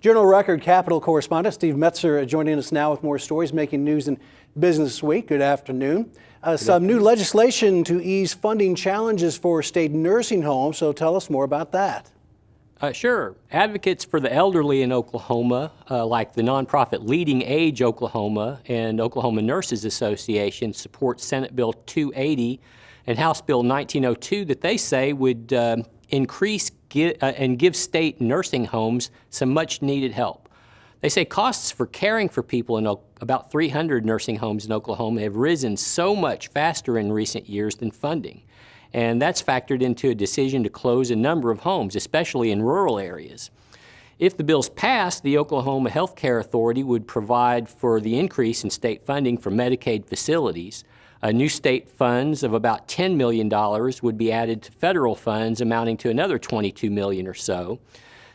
Journal Record Capital correspondent Steve Metzer joining us now with more stories making news in Business Week. Good afternoon. Some new legislation to ease funding challenges for state nursing homes, so tell us more about that. Sure. Advocates for the elderly in Oklahoma, like the nonprofit Leading Age Oklahoma and Oklahoma Nurses Association, support Senate Bill 280 and House Bill 1902 that they say would increase and give state nursing homes some much-needed help. They say costs for caring for people in about 300 nursing homes in Oklahoma have risen so much faster in recent years than funding. And that's factored into a decision to close a number of homes, especially in rural areas. If the bill's passed, the Oklahoma Health Care Authority would provide for the increase in state funding for Medicaid facilities. New state funds of about $10 million would be added to federal funds amounting to another $22 million or so.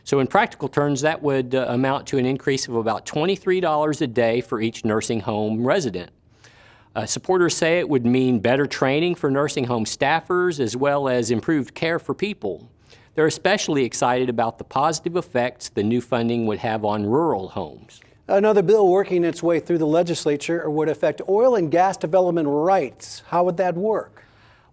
So in practical terms, that would amount to an increase of about $23 a day for each nursing home resident. Supporters say it would mean better training for nursing home staffers as well as improved care for people. They're especially excited about the positive effects the new funding would have on rural homes. Another bill working its way through the legislature would affect oil and gas development rights. How would that work?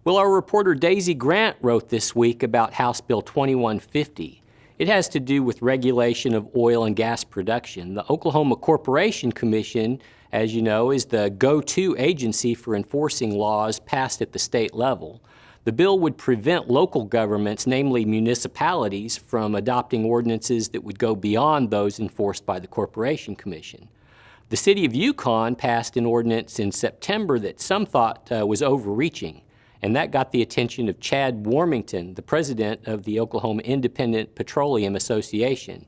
Well, our reporter Daisy Grant wrote this week about House Bill 2150. It has to do with regulation of oil and gas production. The Oklahoma Corporation Commission, as you know, is the go-to agency for enforcing laws passed at the state level. The bill would prevent local governments, namely municipalities, from adopting ordinances that would go beyond those enforced by the Corporation Commission. The city of Yukon passed an ordinance in September that some thought was overreaching, and that got the attention of Chad Warmington, the president of the Oklahoma Independent Petroleum Association.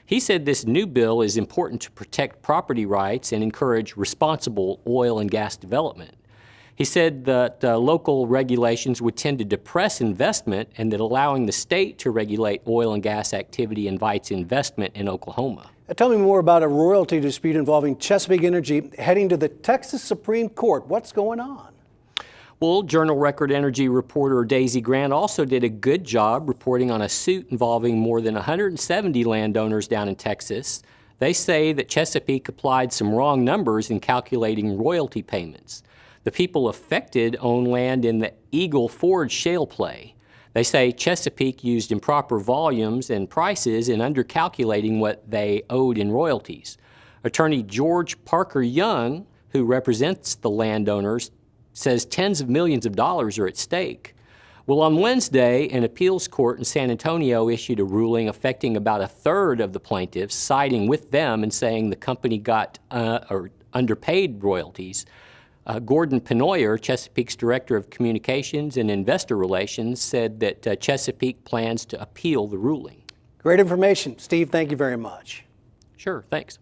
He said this new bill is important to protect property rights and encourage responsible oil and gas development. He said that local regulations would tend to depress investment and that allowing the state to regulate oil and gas activity invites investment in Oklahoma. Tell me more about a royalty dispute involving Chesapeake Energy heading to the Texas Supreme Court. What's going on? Well, Journal Record Energy reporter Daisy Grant also did a good job reporting on a suit involving more than 170 landowners down in Texas. They say that Chesapeake applied some wrong numbers in calculating royalty payments. The people affected own land in the Eagle Ford shale play. They say Chesapeake used improper volumes and prices in undercalculating what they owed in royalties. Attorney George Parker Young, who represents the landowners, says tens of millions of dollars are at stake. Well, on Wednesday, an appeals court in San Antonio issued a ruling affecting about a third of the plaintiffs, siding with them and saying the company got underpaid royalties. Gordon Penoyer, Chesapeake's Director of Communications and Investor Relations, said that Chesapeake plans to appeal the ruling. Great information. Steve, thank you very much. Sure, thanks.